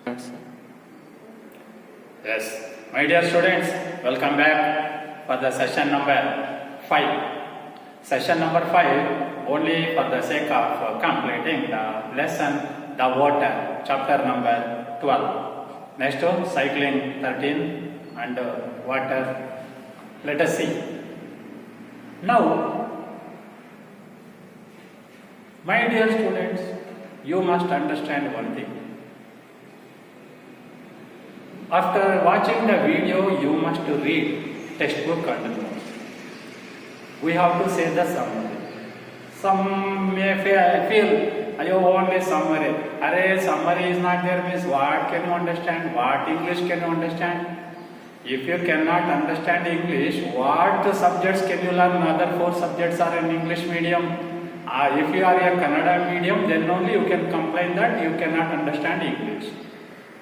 Yes, my dear students, welcome back for the session number 5. Session number 5, only for the sake of completing the lesson, the water, chapter number 12. Next, cycling 13 and water. Let us see. Now, my dear students, you must understand one thing. After watching the video, you must read textbook and notes. We have to say the summary. Some may feel, I only summary. Array, summary is not there, means what can you understand? What English can you understand? If you cannot understand English, what subjects can you learn? Other 4 subjects are in English medium. If you are a Kannada medium, then only you can complain that you cannot understand English.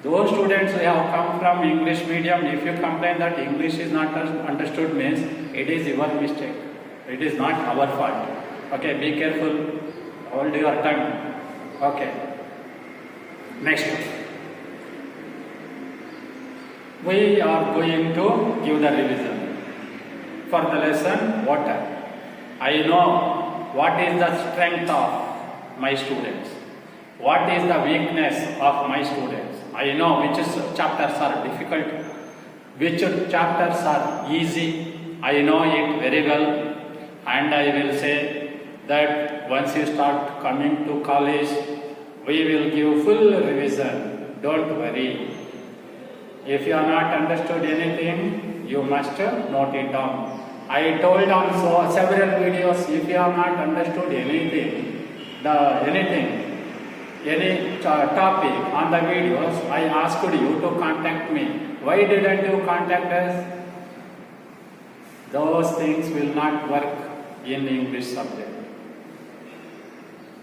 Those students who have come from English medium, if you complain that English is not understood, means it is your mistake. It is not our fault. Okay, be careful. Hold your tongue. Okay. Next. We are going to give the revision for the lesson water. I know what is the strength of my students. What is the weakness of my students. I know which chapters are difficult, which chapters are easy. I know it very well, and I will say that once you start coming to college, we will give full revision. Don't worry. If you are not understood anything, you must note it down. I told on several videos, if you have not understood anything, any topic on the videos, I asked you to contact me. Why didn't you contact us? Those things will not work in English subject.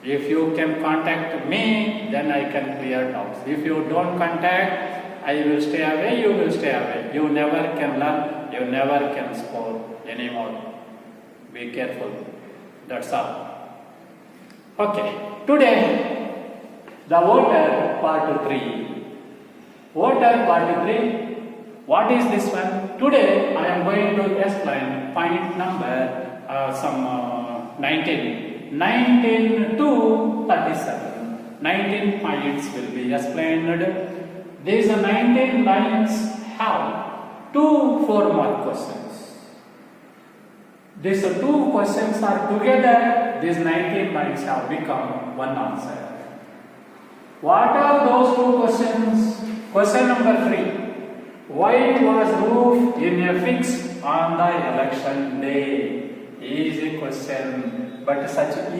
If you can contact me, then I can clear doubts. If you don't contact, I will stay away, you will stay away. You never can learn, you never can score anymore. Be careful. That's all. Okay, today, the water part 3. Water part 3. What is this one? Today I am going to explain point number 19. 19 to 37. 19 points will be explained. These 19 lines have 2 4-mark questions. These 2 questions are together. These 19 lines have become one answer. What are those 2 questions? Question number 3. Why was roof in a fix on the election day? Easy question, but such an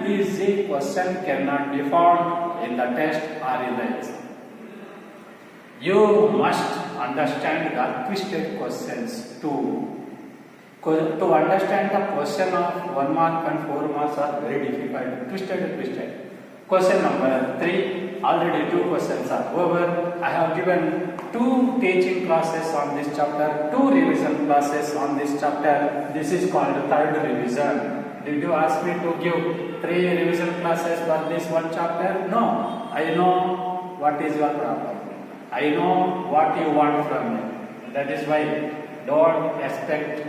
easy question cannot be found in the test or in the exam. You must understand the twisted questions too. To understand the question of 1 mark and 4 marks are very difficult. Twisted. Question number 3, already 2 questions are over. I have given 2 teaching classes on this chapter, 2 revision classes on this chapter. This is called third revision. Did you ask me to give 3 revision classes for this one chapter? No. I know what is your problem. I know what you want from me. That is why don't expect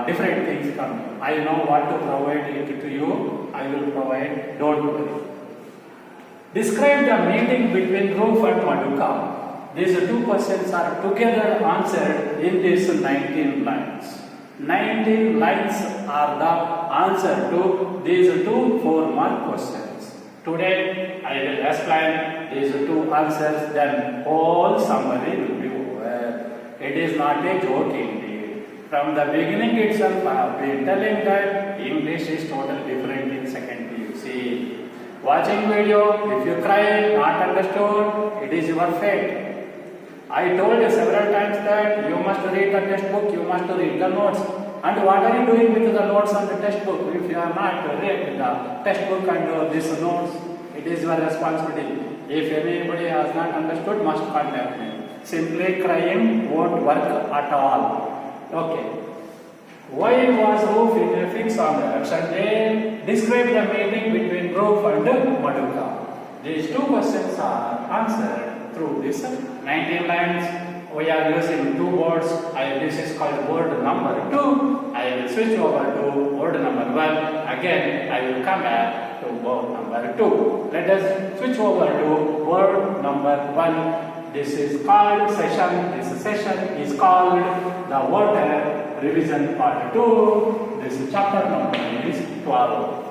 different things from you. I know what to provide it to you. I will provide. Don't worry. Describe the meeting between roof and Maduka. These 2 questions are together answered in these 19 lines. 19 lines are the answer to these 2 4-mark questions. Today I will explain these 2 answers, then whole summary will be over. It is not a joke indeed. From the beginning itself I have been telling that English is totally different in second PUC. Watching video, if you cry, not understood, it is your fate. I told you several times that you must read the textbook, you must read the notes. And what are you doing with the notes and the textbook? If you are not read the textbook and these notes, it is your responsibility. If anybody has not understood, must contact me. Simply crying won't work at all. Okay. Why was roof in a fix on the election day? Describe the meeting between roof and Maduka. These two questions are answered through this 19 lines. We are using two words. This is called word number 2. I will switch over to word number 1. Again, I will come back to word number 2. Let us switch over to word number 1. This is called session. This session is called the VOTER revision part 2. This chapter number is 12.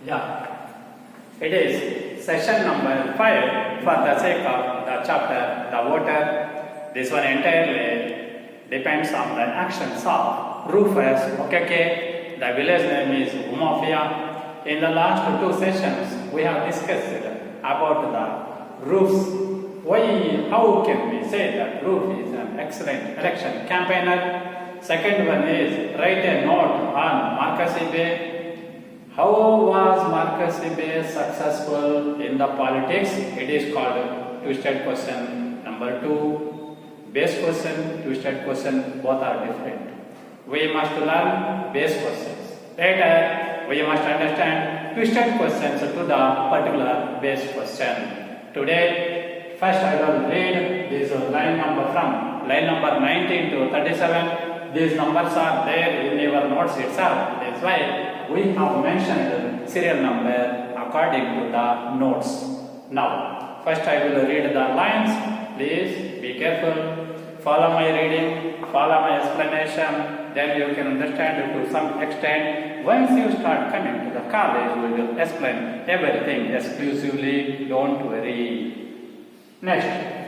Yeah, it is session number 5 for the sake of the chapter, the VOTER. This one entirely depends on the actions of Rufus. Okay, the village name is Umofia. In the last 2 sessions, we have discussed about the roofs. How can we say that Roof is an excellent election campaigner? Second one is write a note on Marcus Bay. How was Marcus Ibe successful in the politics? It is called twisted question. Number 2, base question, twisted question, both are different. We must learn base questions. Later, we must understand twisted questions to the particular base question. Today, first I will read this line number from line number 19 to 37. These numbers are there in your notes itself. That's why we have mentioned serial number according to the notes. Now, first I will read the lines. Please be careful. Follow my reading, follow my explanation. Then you can understand to some extent. Once you start coming to the college, we will explain everything exclusively. Don't worry. Next.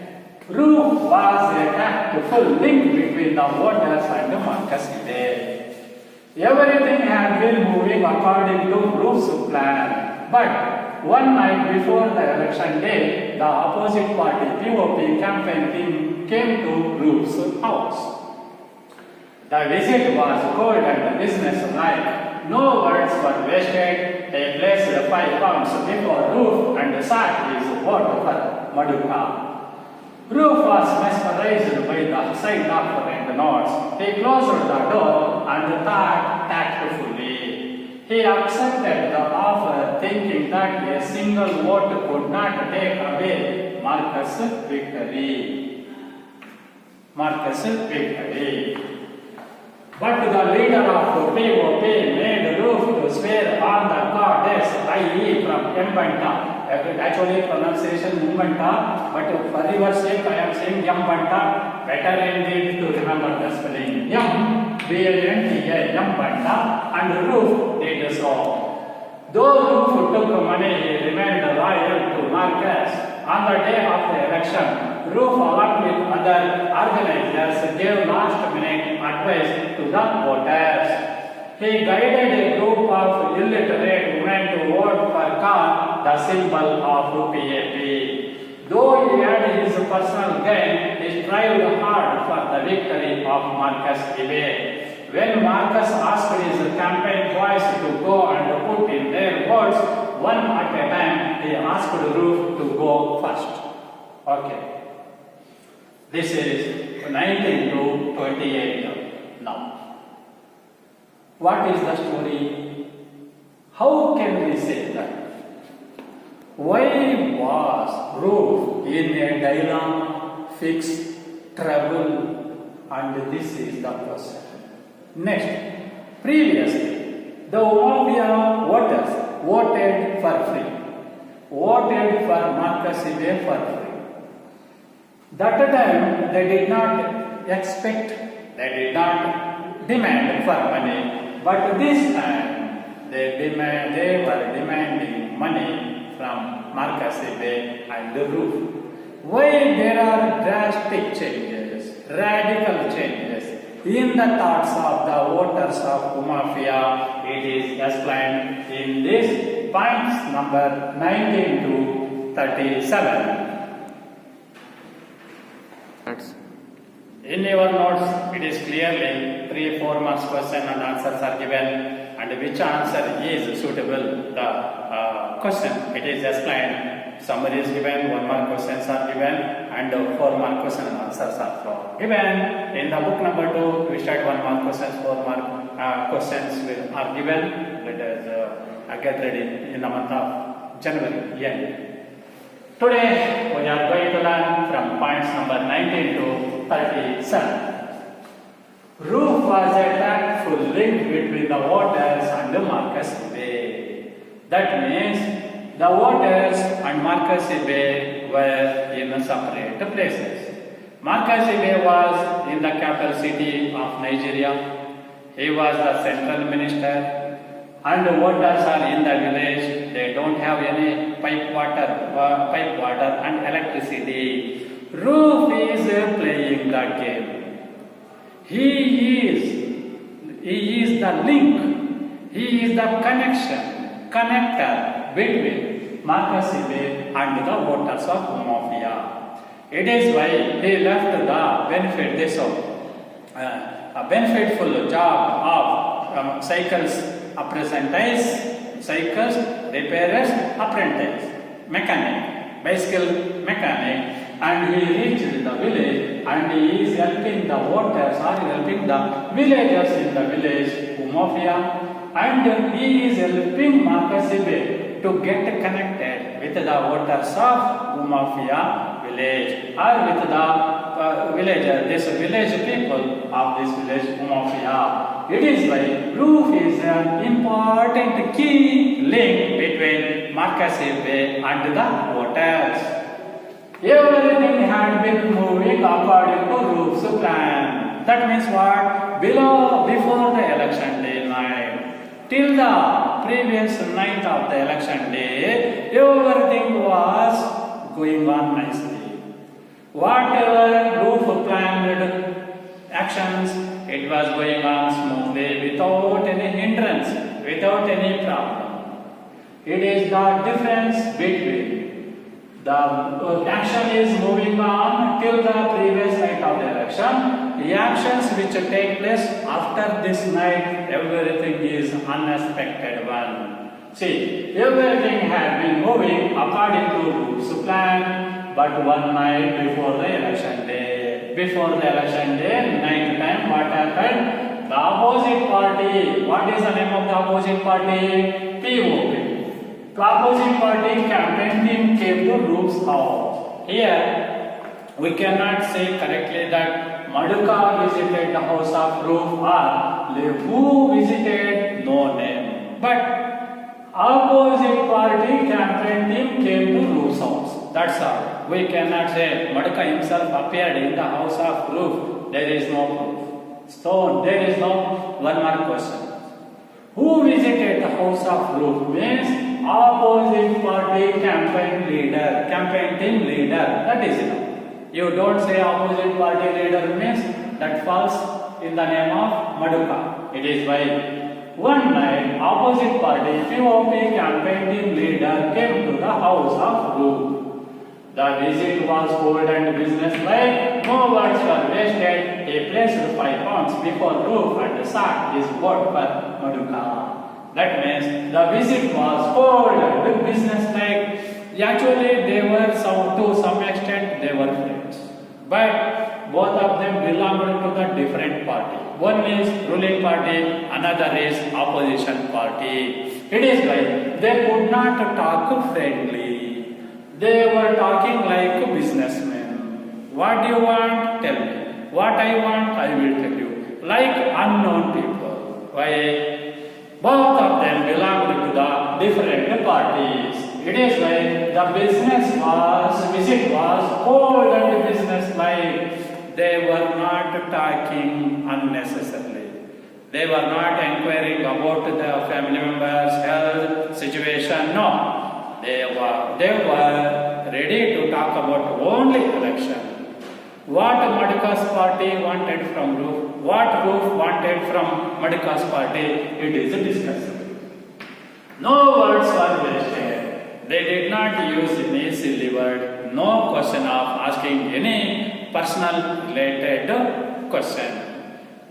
Roof was a tactful link between the voters and the Marcus Ibe. Everything had been moving according to Roof's plan. But one night before the election day, the opposite party PUC campaign team came to Roof's house. The visit was cold and business-like. No words were wasted. They placed 5 pounds before Roof and sat his vote for Maduka. Roof was mesmerized by the sight of and nods. He closed the door and thought tactfully. He accepted the offer, thinking that a single vote could not take away Marcus' victory. But the leader of POC made Roof to swear on the goddess, i.e. from Mbanta. Actually pronunciation Mbanta, but for your sake I am saying Mbanta. Better indeed to remember the spelling. B-A-N-T-A, Mbanta, and Roof did so. Though Roof took money, he remained loyal to Marcus. On the day of the election, Roof, along with other organizers, gave last-minute advice to the voters. He guided a group of illiterate women to vote for Ka, the symbol of PAP. Though he had his personal gain, he strived hard for the victory of Marcus Ibe. When Marcus asked his campaign boys to go and put in their votes one at a time, he asked Roof to go first. Okay. This is 19 to 28 now. What is the story? How can we say that? Why was roof in a dilemma, fixed, trouble, and this is the question. Next, previously, the Umavia voters voted for free, voted for Marcus Ibe for free. That time, they did not expect, they did not demand for money, but this time, they were demanding money from Marcus Ibe and the roof. Why there are drastic changes, radical changes in the thoughts of the voters of Umafia? It is explained in this points number 19 to 37. In your notes, it is clearly 3-4 marks question and answers are given, and which answer is suitable. The question it is explained. Summary is given, 1 mark questions are given, and 4 mark question and answers are given. In the book number 2, we start 1 mark questions, 4 mark questions are given. Let us get ready in the month of January end. Today we are going to learn from points number 19 to 37. Roof was a tactful link between the voters and the Marcus Ibe. That means the voters and Marcus Ibe were in separate places. Marcus Ibe was in the capital city of Nigeria. He was the central minister. And the voters are in the village. They don't have any pipe water and electricity. Roof is playing that game. He is the link. He is the connector between Marcus Ibe and the voters of Umafia. It is why he left a benefitful job of cycles apprentice, cycles, repairers, apprentice, mechanic, bicycle mechanic, and he reached the village and he is helping the voters or helping the villagers in the village, Umafia, and he is helping Marcus Ibe to get connected with the voters of Umafia village or with the village people of this village, Umafia. It is why roof is an important key link between Marcus Ibe and the voters. Everything had been moving according to roof's plan. That means what? Before the election day night, till the previous night of the election day, everything was going on nicely. Whatever roof planned actions, it was going on smoothly without any hindrance, without any problem. It is the difference between the action is moving on till the previous night of the election. The actions which take place after this night, everything is unexpected one. See, everything had been moving according to roof's plan, but one night before the election day, night time, what happened? The opposite party, what is the name of the opposite party? PUC. The opposite party campaign team came to Roof's house. Here, we cannot say correctly that Maduka visited the house of Roof or who visited, no name. But opposite party campaign team came to Roof's house. That's all. We cannot say Maduka himself appeared in the house of Roof. There is no proof. So there is no 1 mark question. Who visited the house of Roof means opposite party campaign team leader. That is enough. You don't say opposite party leader means that falls in the name of Maduka. It is why one night opposite party POP campaign team leader came to the house of Roof. The visit was cold and businesslike. No words were wasted. He placed 5 pounds before Roof and sought his vote for Maduka. That means the visit was cold and businesslike. Actually, they were to some extent they were friends. But both of them belonged to the different party. One is ruling party, another is opposition party. It is like they could not talk friendly. They were talking like businessmen. What do you want? Tell me. What I want, I will tell you. Like unknown people. Why? Both of them belonged to the different parties. It is like the visit was cold and business like. They were not talking unnecessarily. They were not inquiring about the family members' health situation. No. They were ready to talk about only election. What Madhuk's party wanted from Roof, what Roof wanted from Madhuk's party, it is discussed. No words were wasted. They did not use any silly word. No question of asking any personal related question.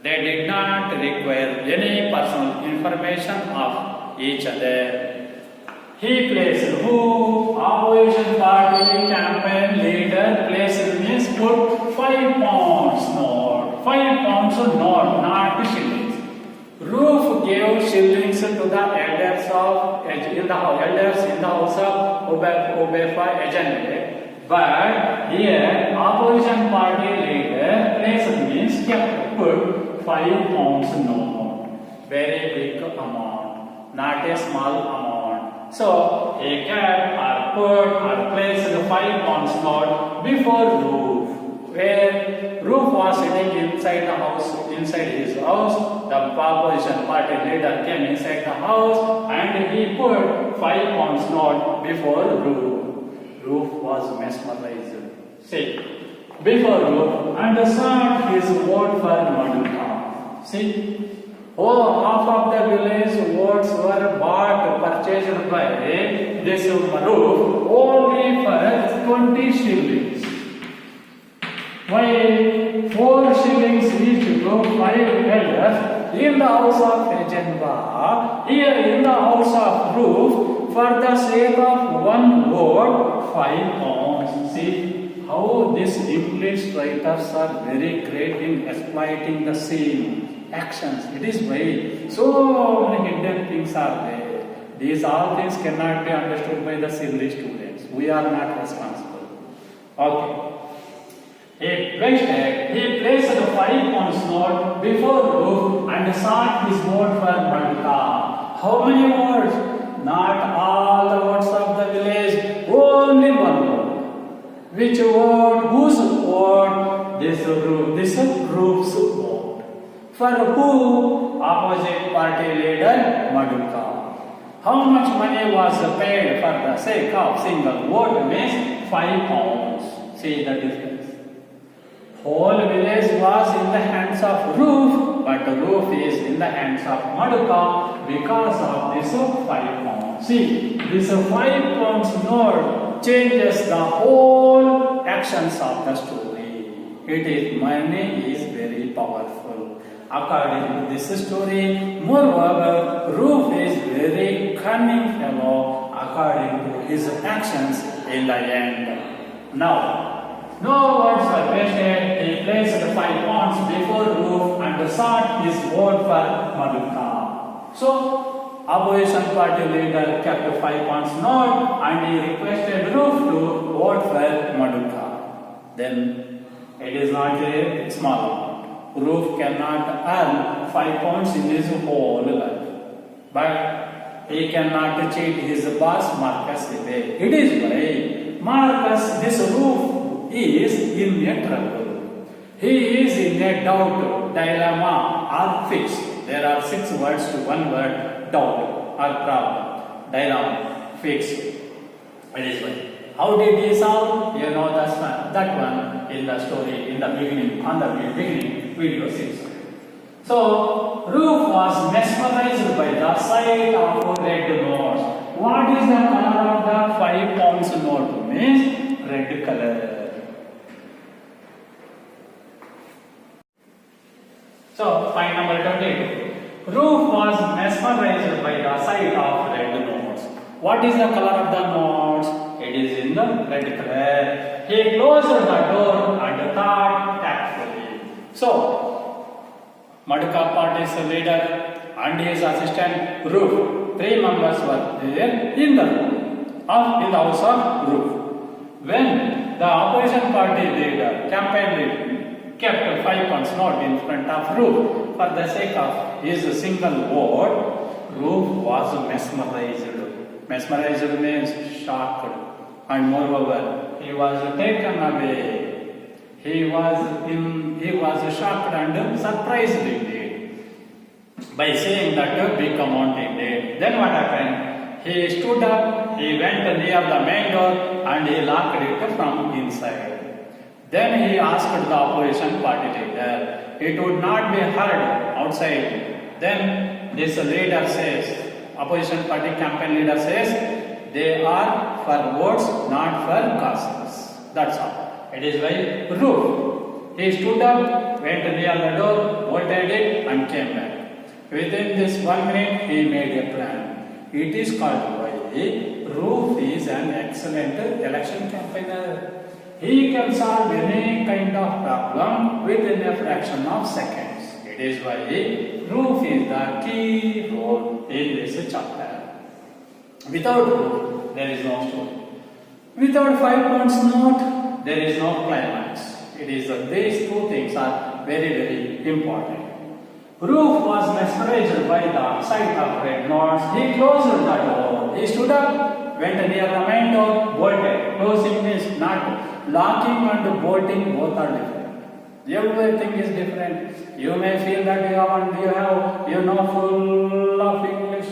They did not require any personal information of each other. He placed who? Opposition party campaign leader placed means put 5 pounds note. 5 pounds note, not shillings. Roof gave shillings to the elders in the house of Obefa agent. But here opposition party leader placed means kept put 5 pounds note. Very big amount, not a small amount. So, he kept or put or placed 5 pounds note before Roof, where Roof was sitting inside the house, inside his house. The opposition party leader came inside the house and he put 5 pounds note before Roof. Roof was mesmerized. See, before Roof and sought his vote for Madhuka. See. Oh, half of the village votes were purchased by this Roof only for 20 shillings. While 4 shillings each to 5 elders in the house of Ejenba, here in the house of Roof, for the sake of 1 vote, 5 pounds. See how these English writers are very great in exploiting the scene. Actions. It is why so many hidden things are there. These all things cannot be understood by the silly students. We are not responsible. Okay. He placed the 5 pounds note before Roof and sought his vote for Madhuka. How many votes? Not all the votes of the village, only 1 vote. Which vote? Whose vote? This Roof's vote. For who? Opposite party leader Madhuka. How much money was paid for the sake of single vote? Means 5 pounds. See the difference. Whole village was in the hands of Roof, but Roof is in the hands of Madhuka because of this 5 pounds. See, this 5 pounds note changes the whole actions of the story. It is money is very powerful. According to this story, moreover, Roof is very cunning fellow according to his actions in the end. Now, no words were wasted. He placed the 5 pounds before Roof and sought his vote for Madhuka. So, opposition party leader kept 5 pounds note and he requested Roof to vote for Madhuka. Then, it is not a small amount. Roof cannot earn 5 pounds in his whole life. But he cannot cheat his boss Marcus away. It is why Marcus, this Roof, is in a trouble. He is in a doubt, dilemma or fix. There are 6 words to 1 word, doubt or problem. Dilemma, fix. It is why. How did he solve? You know that one in the story, in the beginning, on the beginning, video 6. So, Roof was mesmerized by the sight of red notes. What is the color of the 5 pounds note? Means red color. So, point number 22. Roof was mesmerized by the sight of red notes. What is the color of the notes? It is in the red color. He closed the door and thought that So, Maduka party's leader and his assistant Roof, 3 members were there in the house of Roof. When the opposition party leader, campaign leader, kept 5 pounds note in front of Roof for the sake of his single vote, Roof was mesmerized. Mesmerized means shocked, and moreover, he was taken away. He was shocked and surprised indeed by seeing that big amount indeed. Then what happened? He stood up, he went near the main door and he locked it from inside. Then he asked the opposition party leader, it would not be heard outside. Then this leader says, opposition party campaign leader says, they are for votes, not for causes. That's all. It is by Roof. He stood up, went near the door, bolted it and came back. Within this 1 minute, he made a plan. It is called why Roof is an excellent election campaigner. He can solve any kind of problem within a fraction of seconds. It is why Roof is the key role in this chapter. Without Roof, there is no story. Without 5 points note, there is no climax. It is these two things are very, very important. Roof was mesmerized by the sight of red notes. He closed the door. He stood up, went near the main door, bolted. Closing means not locking and bolting, both are different. Everything is different. You may feel that you know full of English.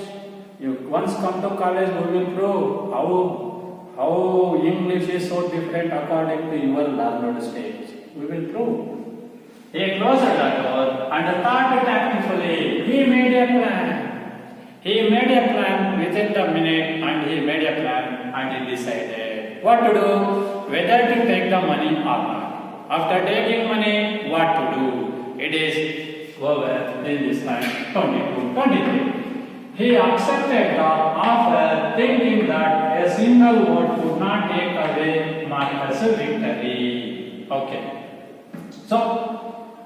You once come to college, we will prove how English is so different according to your learned stage. We will prove. He closed the door and thought tactfully. He made a plan. He made a plan within the minute and he made a plan and he decided what to do, whether to take the money or not. After taking money, what to do? It is over in this line 22-23. He accepted the offer thinking that a single vote could not take away Marcus' victory. Okay. So,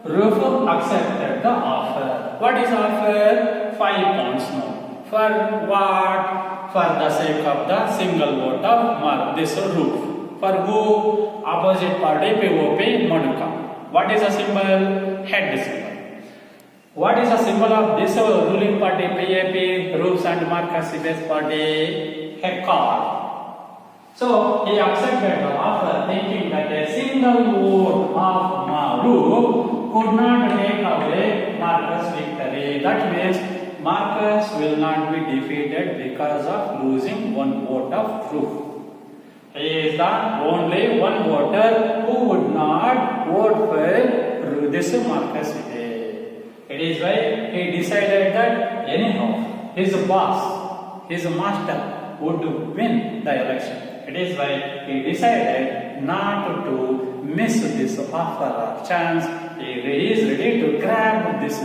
Roof accepted the offer. What is offer? 5 pounds note. For what? For the sake of the single vote of this Roof. For who? Opposite party PUC Maduka. What is the symbol? Head symbol. What is the symbol of this ruling party PAP, Roofs and Marcus Sibes party? A car. So he accepted the offer thinking that a single vote of Roof could not take away Marcus' victory. That means Marcus will not be defeated because of losing 1 vote of Roof. He is the only one voter who would not vote for this Marcus. It is why he decided that anyhow his boss, his master would win the election. It is why he decided not to miss this offer or chance. He is ready to grab this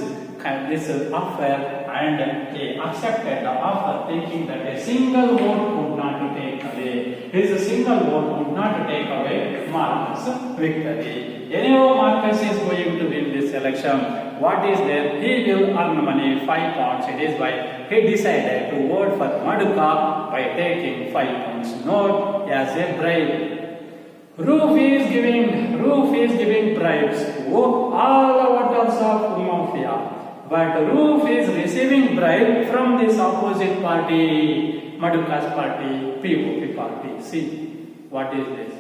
offer and he accepted the offer thinking that a single vote would not take away. His single vote would not take away Marcus' victory. Anyhow Marcus is going to win this election. What is there? He will earn money 5 pounds. It is why he decided to vote for Maduka by taking 5 pounds note as a bribe. Roof is giving bribes to all the voters of Mafia. But Roof is receiving bribe from this opposite party, Maduka's party, PUC party. See, what is this?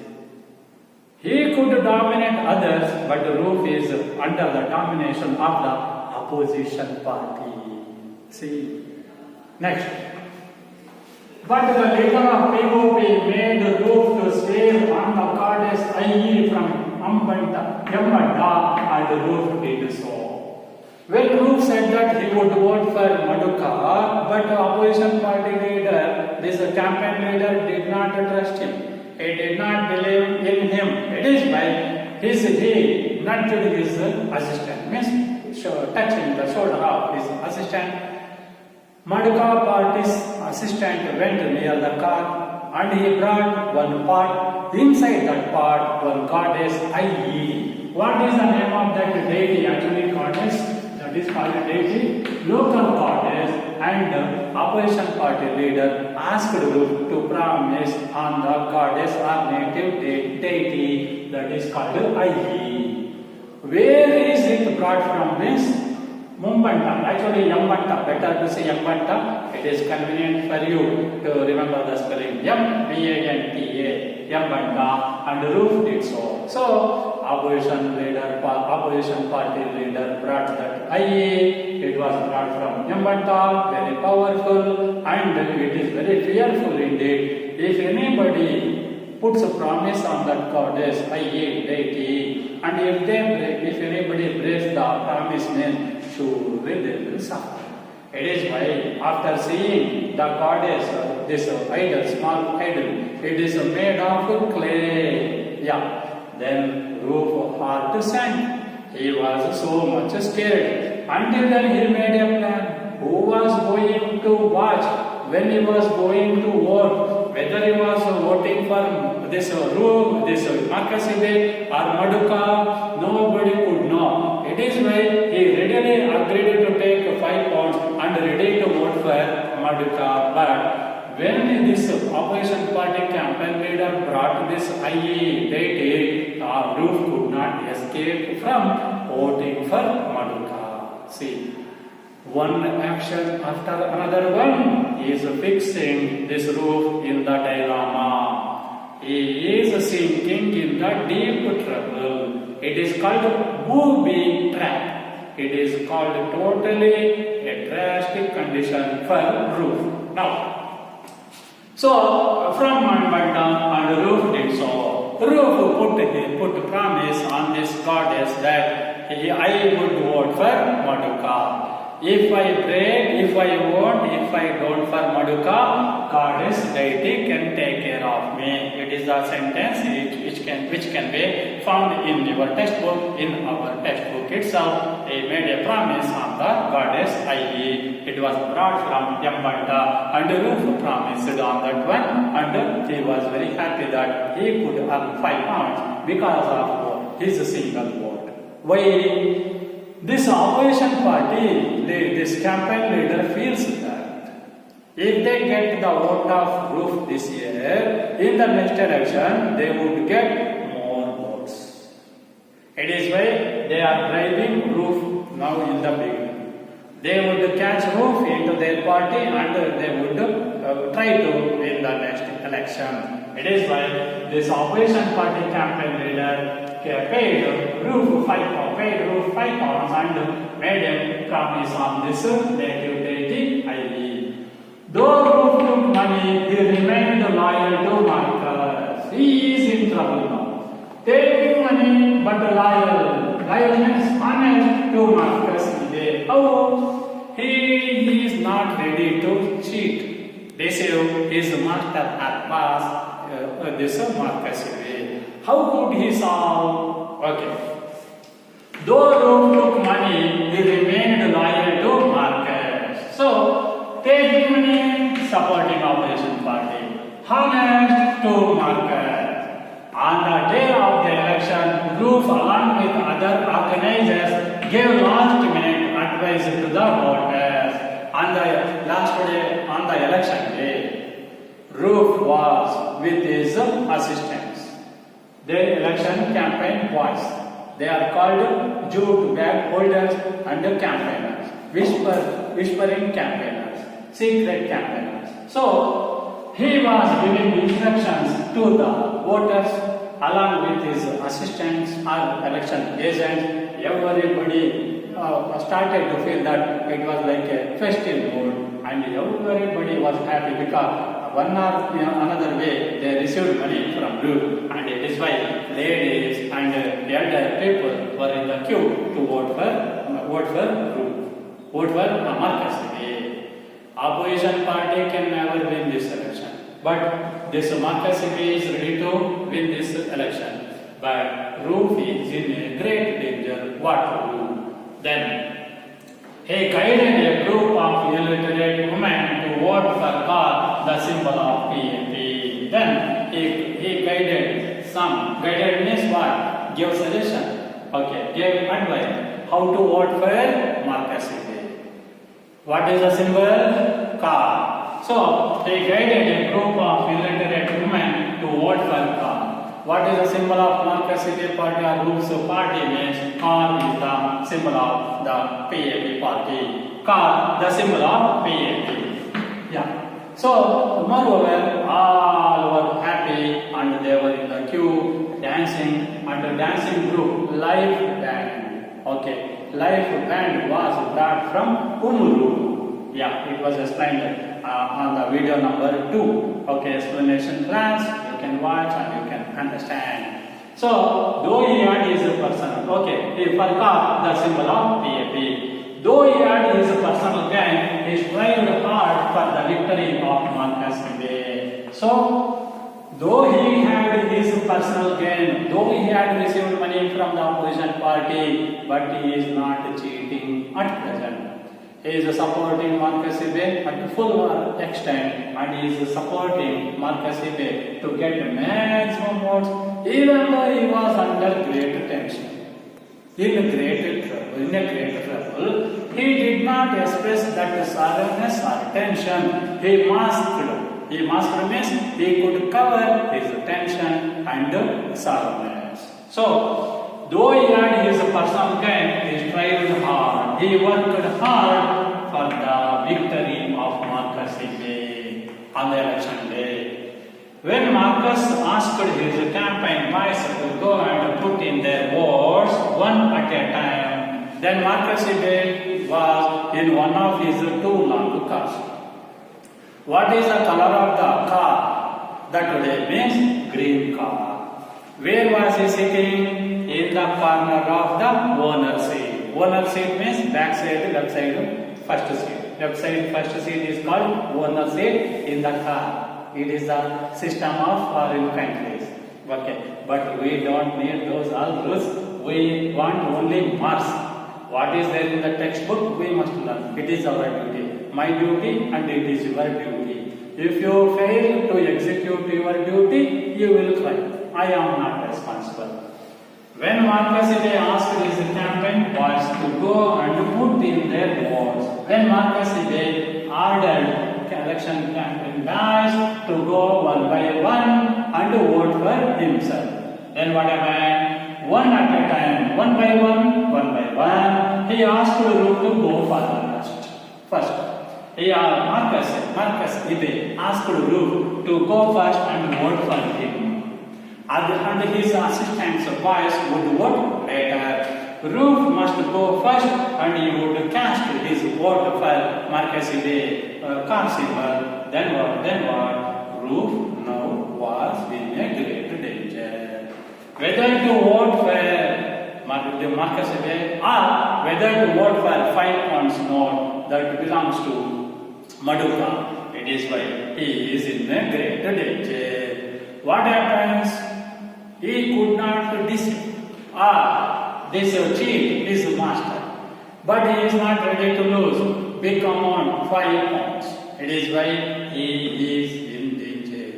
He could dominate others, but Roof is under the domination of the opposition party. See, next. But the leader of PUC made Roof to swear on the goddess IE from Ambanta, and Roof did so. When Roof said that he would vote for Maduka, but the opposition party leader, this campaign leader, did not trust him. He did not believe in him. It is why he nudged his assistant, means touching the shoulder of his assistant. Maduka party's assistant went near the car and he brought one pot. Inside that pot, one goddess IE. What is the name of that deity? Actually, goddess, that is called deity, local goddess, and opposition party leader asked Ruth to promise on the goddess or native deity, that is called Ayi. Where is it brought from? This Mumbanta, actually Yambanta, better to say Yambanta. It is convenient for you to remember the spelling M-B-A-N-T-A, Yambanta, and Ruth did so. So, opposition party leader brought that Aye. It was brought from Yambanta, very powerful, and it is very fearful indeed. If anybody puts a promise on that goddess, Aye, deity, and if anybody breaks the promise, means surely they will suffer. It is why after seeing the goddess, this idol, small idol, it is made of clay. Yeah. Then Ruth heart sank. He was so much scared. Until then he made a plan. Who was going to watch when he was going to vote? Whether he was voting for this Ruth, this Makasibe or Maduka, nobody could know. It is why he readily agreed to take 5 pounds and ready to vote for Maduka. But when this opposition party campaign leader brought this IE deity, Ruth could not escape from voting for Maduka. See, one action after another one is fixing this Ruth in the dilemma. He is sinking in the deep trouble. It is called booby trap. It is called totally a drastic condition for Ruth. Now, so from Manbanta and Ruth did so. Ruth put promise on this goddess that I would vote for Maduka. If I pray, if I vote, if I don't for Maduka, goddess deity can take care of me. It is a sentence which can be found in your textbook, in our textbook itself. He made a promise on the goddess Ayi. It was brought from Yambanta, and Ruth promised on that one, and he was very happy that he could earn 5 pounds because of his single vote. Why? This opposition party, this campaign leader feels that if they get the vote of Ruth this year, in the next election, they would get more votes. It is why they are driving Ruth now in the beginning. They would catch Ruth into their party and they would try to win the next election. It is why this opposition party campaign leader paid Ruth 5 pounds and made a promise on this native deity Ayi. Though Ruth took money, he remained loyal to Marcus. He is in trouble now. Taking money but loyal. Loyal means honest to Marcus. How? He is not ready to cheat. Deceive his master at past this Marcus. How could he solve? Okay. Though Ruth took money, he remained loyal to Marcus. So, taking money, supporting opposition party. Honest to Marcus. On the day of the election, Ruth, along with other organizers, gave last-minute advice to the voters. On the last day, on the election day, Ruth was with his assistants. The election campaign boys. They are called jute bag holders and campaigners, whispering campaigners, secret campaigners. So he was giving instructions to the voters along with his assistants or election agents. Everybody started to feel that it was like a festive mood, and everybody was happy because one or another way they received money from Ruth, and it is why ladies and elder people were in the queue to vote for Ruth, vote for Marcus. Opposition party can never win this election, but this Marcus is ready to win this election. But Ruth is in a great danger. What to do? Then he guided a group of illiterate women to vote for God, the symbol of PUC. Then he guided some. Guided means what? Give suggestion. Okay, gave advice how to vote for Marcus Garvey. What is the symbol? Car. So he guided a group of illiterate women to vote for car. What is the symbol of Marcus Garvey party or Rules party means? Car is the symbol of the PAP party. Car, the symbol of PAP. Yeah. So, moreover, all were happy and they were in the queue dancing, and the dancing group live band. Okay, live band was brought from Umuru. Yeah, it was explained on the video number 2. Okay, explanation class, you can watch and you can understand. So, though he had his personal, okay, he forgot the symbol of PAP. Though he had his personal gain, he strived hard for the victory of Marcus Garvey. So, though he had his personal gain, though he had received money from the opposition party, but he is not cheating at present. He is supporting Marcus Garvey at full extent, and he is supporting Marcus Garvey to get maximum votes, even though he was under great tension. In a great trouble, he did not express that sadness or tension. He masked. He masked means he could cover his tension and sadness. So, though he had his personal gain, he strived hard. He worked hard for the victory of Marcus Garvey on the election day. When Marcus asked his campaign boys to go and put in their votes one at a time, then Marcus Garvey was in one of his 2 long cars. What is the color of the car? That today means green car. Where was he sitting? In the corner of the owner seat. Owner seat means back side, left side, first seat. Left side, first seat is called owner seat in the car. It is the system of foreign countries. Okay, but we don't need those all rules. We want only marks. What is there in the textbook? We must learn. It is our duty. My duty and it is your duty. If you fail to execute your duty, you will cry. I am not responsible. When Marcus Garvey asked his campaign boys to go and put in their votes, when Marcus Garvey ordered election campaign guys to go one by one and vote for himself. Then what happened? One at a time, one by one, he asked the group to go first. Marcus Garvey asked the group to go first and vote for him. And his assistants boys would vote later. Roof must go first and he would cast his vote for Marcus Garvey car symbol. Then what? Roof now was in a great danger. Whether to vote for Marcus Garvey or whether to vote for 5 pounds note that belongs to Maduka, it is why he is in a great danger. What happens? He could not deceive. This cheat is master. But he is not ready to lose big amount, 5 pounds. It is why he is in danger.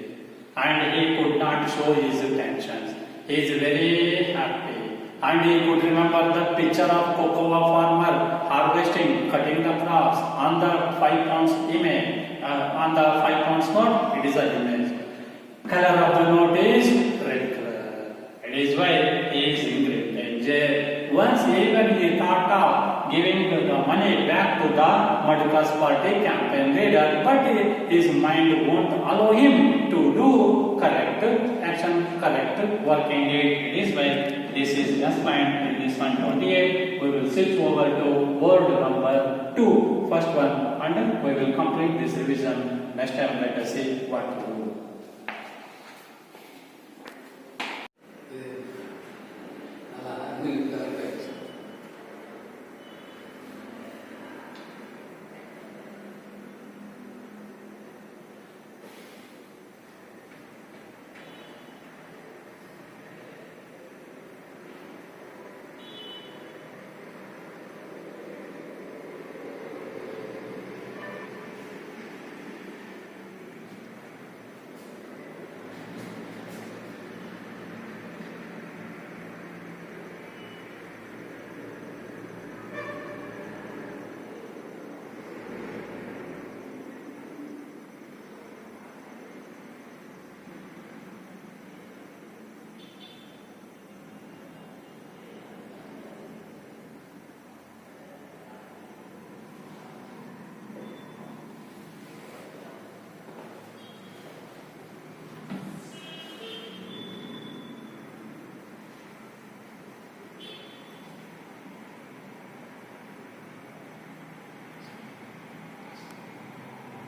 And he could not show his tensions. He is very happy. And he could remember the picture of cocoa farmer harvesting, cutting the crops on the 5 pounds image. On the 5 pounds note, it is an image. Color of the note is red color. It is why he is in great danger. Once even he thought of giving the money back to the Maduka's party campaign leader, but his mind won't allow him to do correct action, correct working it. It is why this is explained in this 128. We will switch over to board number 2, first one, and we will complete this revision. Next time let us see what to do.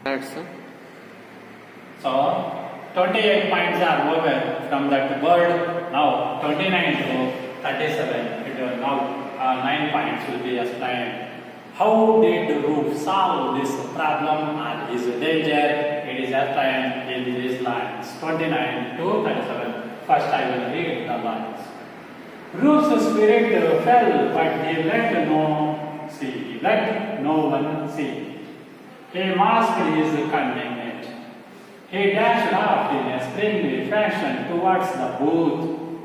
That's So 28 points are over from that word. Now 29 to 37. Now 9 points will be explained. How did Roof solve this problem and his danger? It is explained in these lines 29 to 37. First I will read the lines. Roof's spirit fell, but he let no one see. He masked his cunning net. He dashed off in a springly fashion towards the booth.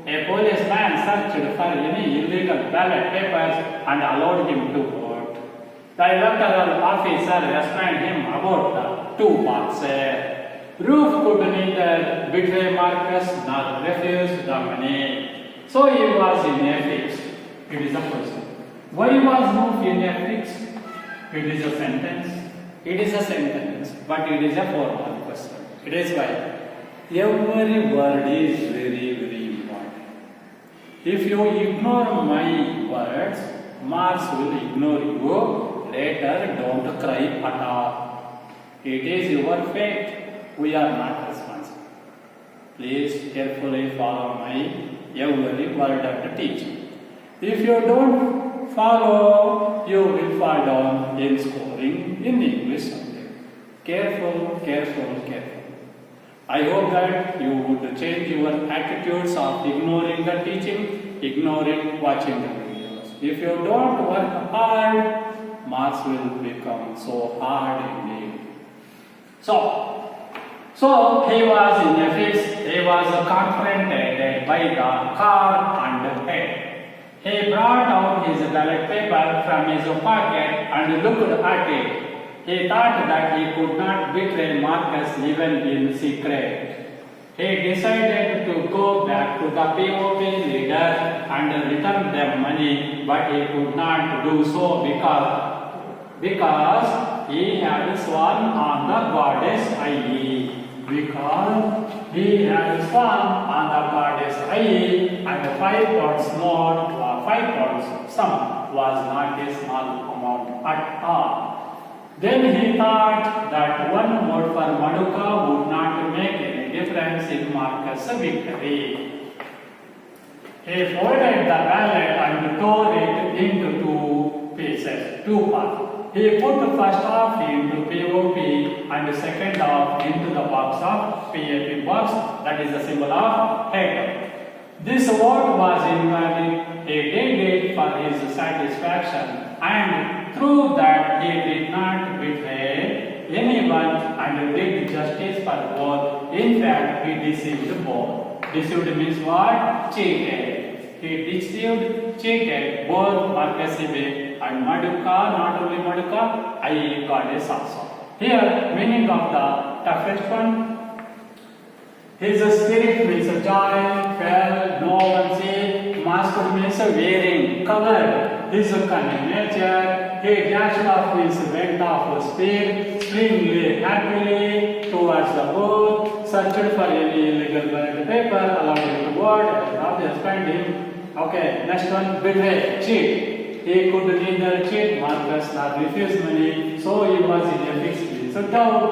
A policeman searched for any illegal ballot papers and allowed him to vote. The electoral officer explained him about the 2 boxes. Roof could neither betray Marcus nor refuse the money. So he was in a fix. It is a question. Why was Roof in a fix? It is a sentence. It is a sentence, but it is a formal question. It is why every word is very, very important. If you ignore my words, Marx will ignore you. Later, don't cry at all. It is your fate. We are not responsible. Please carefully follow my every word of the teaching. If you don't follow, you will fall down in scoring in English subject. Careful, careful, careful. I hope that you would change your attitudes of ignoring the teaching, ignoring watching the videos. If you don't work hard, marks will become so hard indeed. So he was in a fix. He was confronted by the car and head. He brought out his ballot paper from his pocket and looked at it. He thought that he could not betray Marcus even in secret. He decided to go back to the PUC leader and return them money, but he could not do so because he had sworn on the goddess IE. Because he had sworn on the goddess IE, and 5 pounds note or 5 pounds sum was not a small amount at all. Then he thought that 1 vote for Maduka would not make any difference in Marcus' victory. He folded the ballot and tore it into 2 pieces, 2 parts. He put the first half into POP and the second half into the box of PAP box, that is the symbol of head. This vote was invalid. He did it for his satisfaction, and through that he did not betray anyone and did justice for both. In fact, he deceived both. Deceived means what? Cheated. He deceived, cheated both Marcus and Maduka, not only Maduka, I goddess also. Here, meaning of the toughest one. His spirit means joy, fell, no one see. Masked means wearing, covered. His cunning nature. He dashed off his went off speed, springly, happily towards the booth, searched for any illegal ballot paper, allowed him to vote, not expand him. Okay, next one, betray, cheat. He could neither cheat Marcus nor refuse money, so he was in a fixed so doubt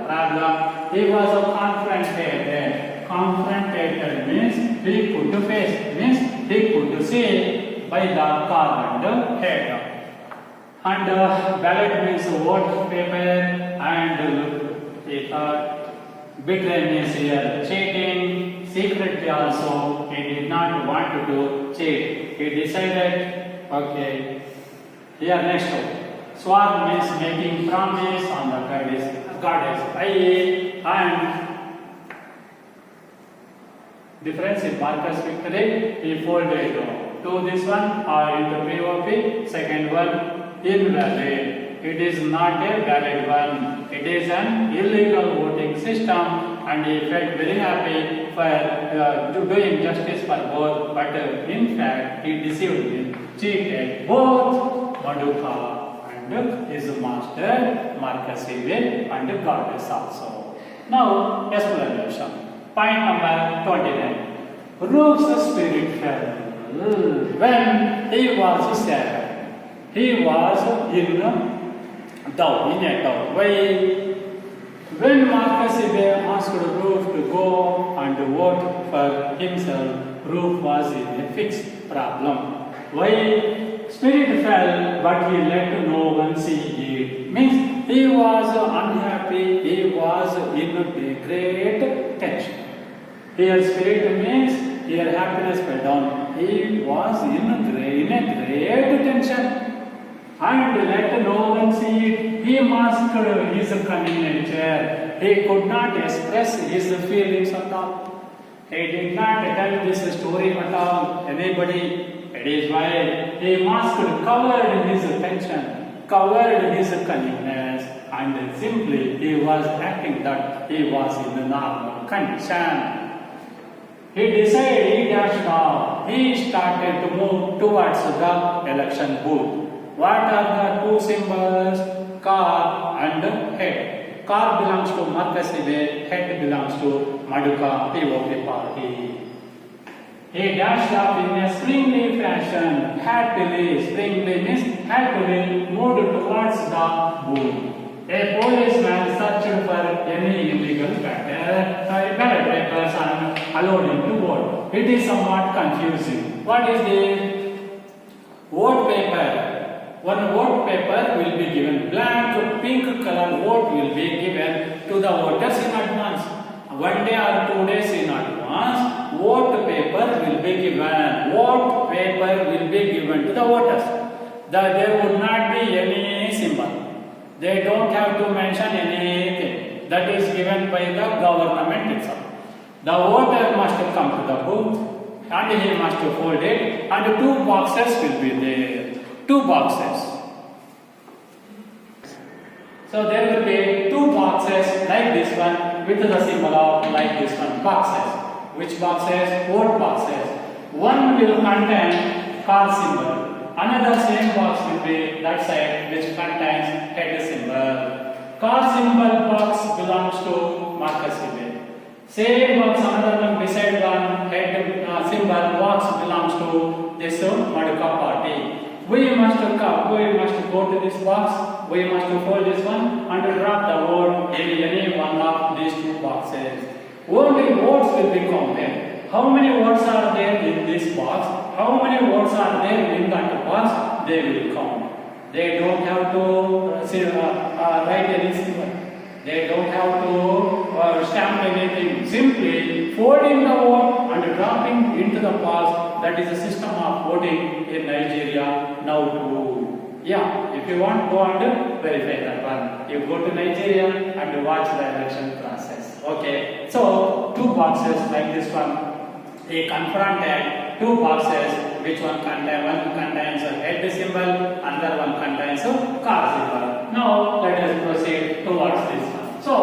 problem. He was confronted. Confronted means he could face, means he could see by the car and head. And ballot means vote paper, and he thought betray means here cheating. Secretly also, he did not want to cheat. He decided, okay, here next one. Sworn means making promise on the goddess IE, and difference in Marcus victory, he folded to this one or into POP, second one invalid. It is not a valid one. It is an illegal voting system, and he felt very happy for doing justice for both, but in fact he deceived him, cheated both Maduka and his master Marcus and goddess also. Now explanation. Point number 29. Roof's spirit fell when he was sad. He was in a doubt. Why? When Marcus asked Ruth to go and vote for himself, Ruth was in a fixed problem. Why? Spirit fell, but he let no one see it. Means he was unhappy, he was in a great tension. Here spirit means here happiness fell down. He was in a great tension. And let no one see it. He masked his cunning nature. He could not express his feelings at all. He did not tell this story at all. Anybody. It is why he masked, covered his tension, covered his cunningness, and simply he was acting that he was in the normal condition. He decided, he dashed off. He started to move towards the election booth. What are the two symbols? Car and head. Car belongs to Marcus Ibe, head belongs to Maduka PUC party. He dashed off in a springly fashion, happily. Springly means happily moved towards the booth. A policeman searched for any illegal ballot papers and allowed him to vote. It is somewhat confusing. What is the vote paper? One vote paper will be given. Blank pink color vote will be given to the voters in advance. 1 day or 2 days in advance, vote paper will be given. Vote paper will be given to the voters. There would not be any symbol. They don't have to mention anything. That is given by the government itself. The voter must come to the booth and he must fold it, and 2 boxes will be there. 2 boxes. So there will be 2 boxes like this one with the symbol of like this one boxes. Which boxes? Vote boxes. One will contain car symbol. Another same box will be that side which contains head symbol. Car symbol box belongs to Marcus Ibe. Same box, another one beside one head symbol box belongs to this Maduka party. We must go to this box, we must fold this one and drop the vote in any one of these 2 boxes. Only votes will be counted. How many votes are there in this box? How many votes are there in that box? They will count. They don't have to write any symbol. They don't have to stamp anything. Simply folding the vote and dropping into the box. That is the system of voting in Nigeria now too. Yeah, if you want, go and verify that one. You go to Nigeria and watch the election process. Okay, so 2 boxes like this one. He confronted 2 boxes. Which one contains a head symbol, another one contains a car symbol. Now let us proceed towards this one. So,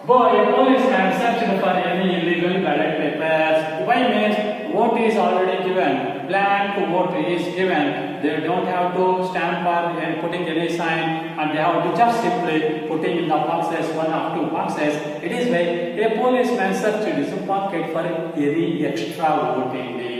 a policeman searched for any illegal ballot papers. Why means vote is already given, blank vote is given. They don't have to stamp or putting any sign, and they have to just simply putting in the boxes, 1 or 2 boxes. It is why a policeman searched his pocket for any extra voting day.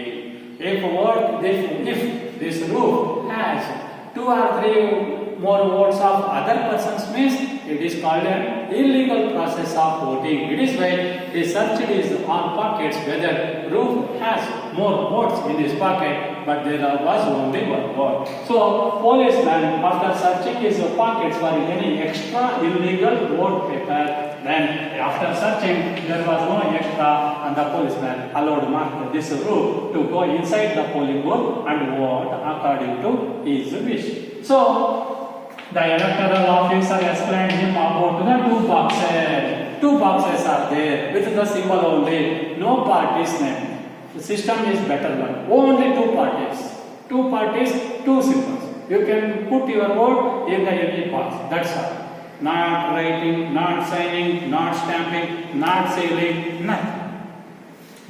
If this group has 2 or 3 more votes of other persons, means it is called an illegal process of voting. It is why he searched his own pockets whether group has more votes in his pocket, but there was only 1 vote. So policeman, after searching his pockets for any extra illegal vote paper, then after searching there was no extra, and the policeman allowed this group to go inside the polling booth and vote according to his wish. So the electoral officer explained him about the 2 boxes. 2 boxes are there with the symbol only, no party's name. The system is better one. Only 2 parties. 2 parties, 2 symbols. You can put your vote in the any box. That's all. Not writing, not signing, not stamping, not sealing, nothing.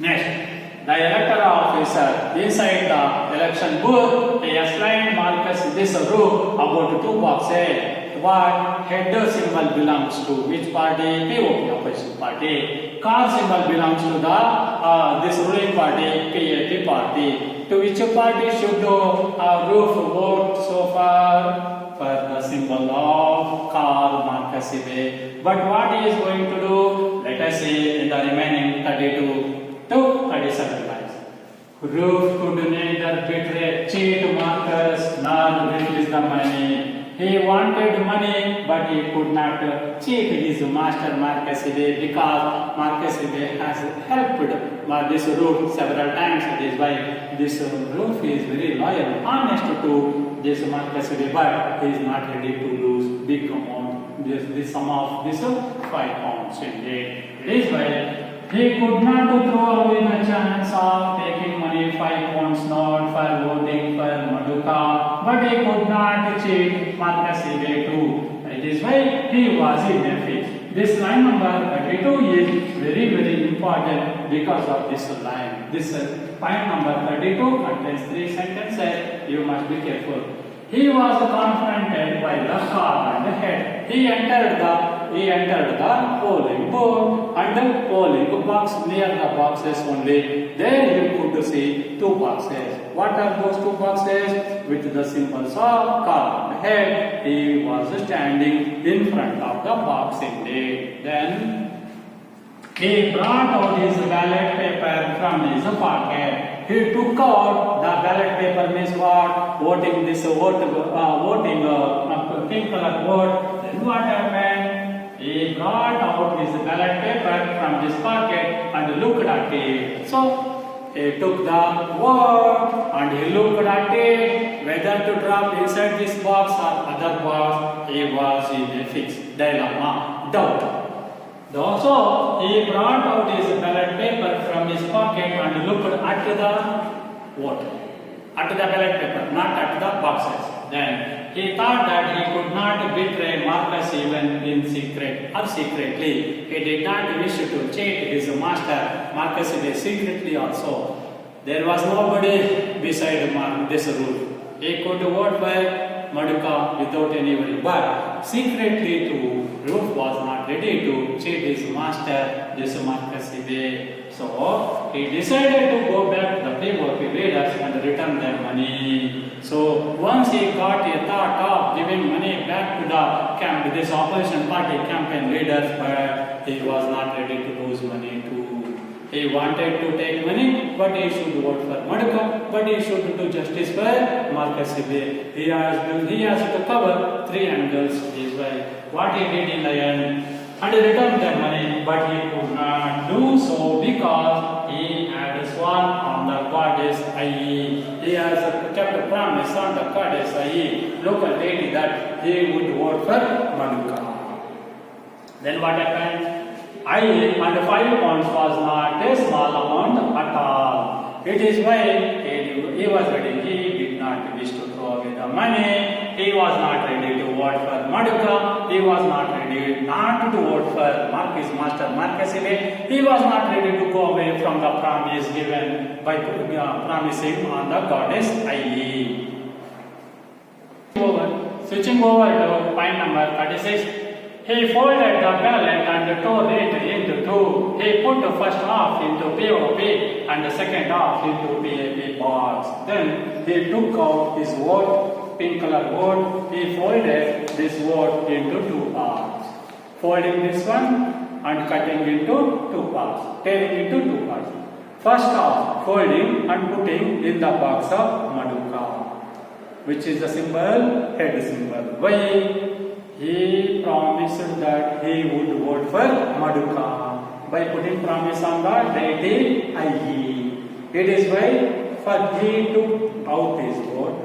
Next, the electoral officer inside the election booth, he explained Marcus this group about 2 boxes. What head symbol belongs to which party? PUC opposition party. Car symbol belongs to the this ruling party, PAP party. To which party should group vote so far? for the symbol of car Marcus Ibe. But what he is going to do? Let us see in the remaining 32 to 37 lines. Roof could neither betray, cheat Marcus nor refuse the money. He wanted money, but he could not cheat his master Marcus Ibe, because Marcus Ibe has helped this roof several times. That is why this roof is very loyal, honest to this Marcus Ibe, but he is not ready to lose big amount, this sum of this 5 pounds indeed. It is why he could not throw away the chance of taking money 5 pounds note for voting for Maduka, but he could not cheat Marcus Ibe too. It is why he was in a fix. This line number 32 is very important because of this line. This point number 32 contains 3 sentences. You must be careful. He was confronted by the car and the head. He entered the polling booth and the polling box. Near the boxes only, there you could see 2 boxes. What are those 2 boxes? With the symbols of car and head. He was standing in front of the box indeed. Then he brought out his ballot paper from his pocket. He took out the ballot paper, means what? Voting pink color vote. Then what happened? He brought out his ballot paper from his pocket and looked at it. So he took the vote and he looked at it, whether to drop inside this box or other box. He was in a fixed dilemma, doubt. So he brought out his ballot paper from his pocket and looked at the vote, at the ballot paper, not at the boxes. Then he thought that he could not betray Marcus even in secret or secretly. He did not wish to cheat his master Marcus secretly also. There was nobody beside this rule. He could vote by Maduka without any worry, but secretly too, Roof was not ready to cheat his master, this Marcus Ibe. So he decided to go back to the PUC leaders and return their money. So once he got a thought of giving money back to the this opposition party campaign leaders, but he was not ready to lose money too. He wanted to take money, but he should vote for Maduka, but he should do justice for Marcus Ibe. He has to cover 3 angles. This is why what he did in the end, and he returned their money, but he could not do so because he had sworn on the goddess Ai. He has kept a promise on the goddess Ai, local deity, that he would vote for Maduka. Then what happened? I and 5 pounds was not a small amount at all. It is why he was ready. He did not wish to throw away the money. He was not ready to vote for Maduka. He was not ready not to vote for his master Marcus Ibe. He was not ready to go away from the promise given by promising on the goddess Ai. Switching over to point number 36. He folded the ballot and tore it into 2. He put the first half into POP and the second half into PAP box. Then he took out his vote, pink color vote. He folded this vote into 2 parts. Folding this one and cutting into 2 parts. Tearing into 2 parts. First half folding and putting in the box of Maduka, which is the symbol, head symbol. Why? He promised that he would vote for Maduka by putting promise on the deity Ai. It is why for he took out his vote,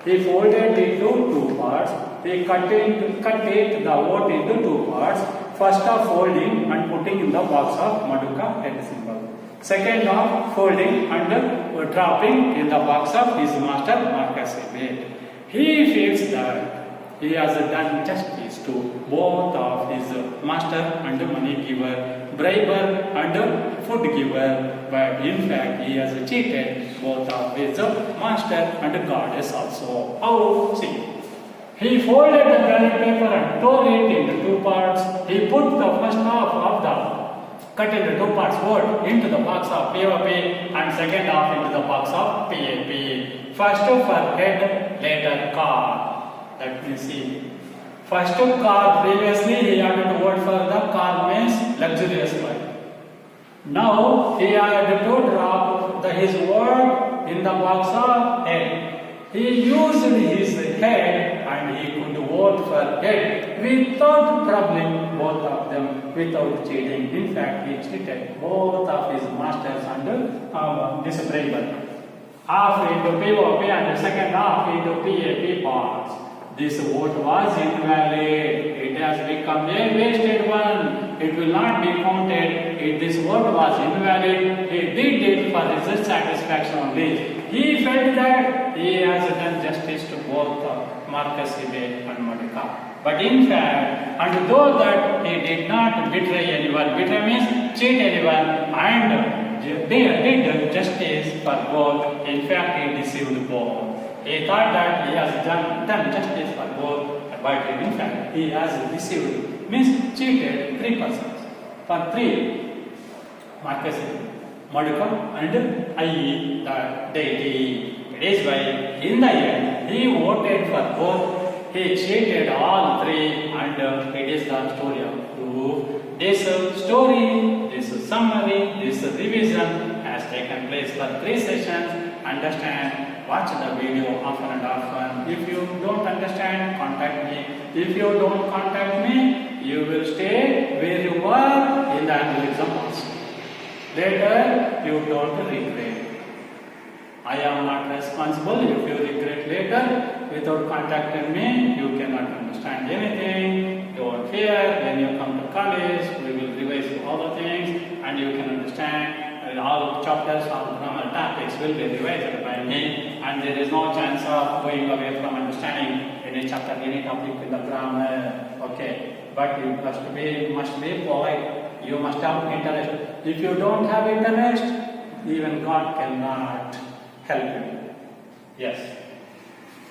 he folded it into 2 parts. He cut the vote into 2 parts. First of folding and putting in the box of Maduka head symbol. Second of folding and dropping in the box of his master Marcus Ibe. He feels that he has done justice to both of his master and money giver, briber and food giver, but in fact he has cheated both of his master and goddess also. How? See. He folded the ballot paper and tore it into 2 parts. He put the first half of the cut into 2 parts vote into the box of POP and second half into the box of PAP. First for head, later car. Let me see. First car, previously he had to vote for the car means luxurious bike. Now he had to drop his vote in the box of head. He used his head and he could vote for head without troubling both of them, without cheating. In fact, he cheated both of his masters and this brain. Half into POP and the second half into PAP parts. This vote was invalid. It has become a wasted one. It will not be counted. If this vote was invalid, he did it for his satisfaction only. He felt that he has done justice to both Marcus Ibe and Modica. But in fact, and though that he did not betray anyone, betray means cheat anyone, and did justice for both, in fact he deceived both. He thought that he has done justice for both, but in fact he has deceived, means cheated three persons. For three, Marcus, Modica and IE, the deity. It is why in the end he voted for both. He cheated all three, and it is the story of proof. This story, this summary, this revision has taken place for 3 sessions. Understand, watch the video often and often. If you don't understand, contact me. If you don't contact me, you will stay where you were in the annual exam also. Later, you don't regret. I am not responsible if you regret later. Without contacting me, you cannot understand anything. Don't fear. When you come to college, we will revise all the things and you can understand. All chapters, all grammar topics will be revised by me, and there is no chance of going away from understanding any chapter, any topic in the grammar. Okay, but you must be polite. You must have interest. If you don't have interest, even God cannot help you. Yes.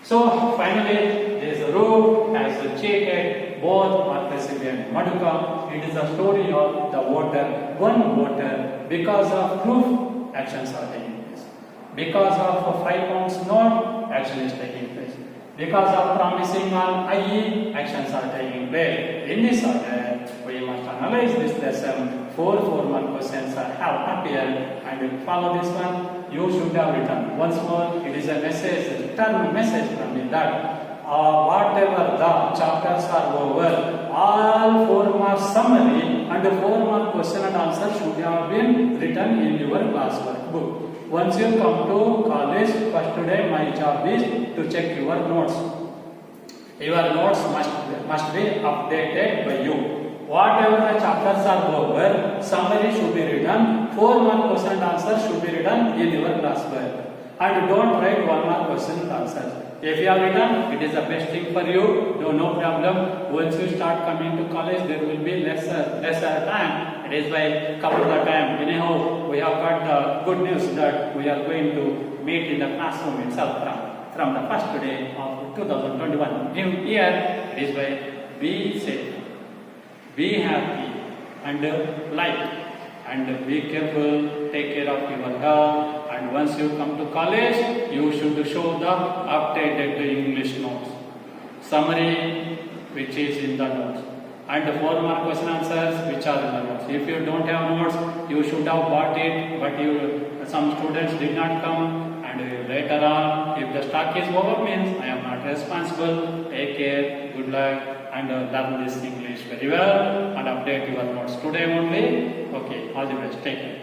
So finally, this root has cheated both Marcus and Maduka. It is a story of the voter, one voter, because of proof, actions are taking place. Because of 5 pounds note, action is taking place. Because of promising on IE, actions are taking place. In this order, we must analyze this lesson. 4 4-mark questions have appeared, and follow this one. You should have written. Once more, it is a message, return message from me that whatever the chapters are over, all 4-mark summary and 4-mark question and answer should have been written in your classwork book. Once you come to college, first day my job is to check your notes. Your notes must be updated by you. Whatever the chapters are over, summary should be written, 4-mark question and answer should be written in your classwork. And don't write 1-mark question and answer. If you have written, it is the best thing for you, no problem. Once you start coming to college, there will be lesser time. It is by couple of time. Anyhow, we have got the good news that we are going to meet in the classroom itself from the first day of 2021. New year, it is by be safe, be happy, and like, and be careful, take care of your health. And once you come to college, you should show the updated English notes, summary which is in the notes, and the 4-mark question answers which are in the notes. If you don't have notes, you should have bought it, but some students did not come, and later on, if the stock is over, means I am not responsible. Take care, good luck, and learn this English very well, and update your notes today only. Okay, all the best, take care.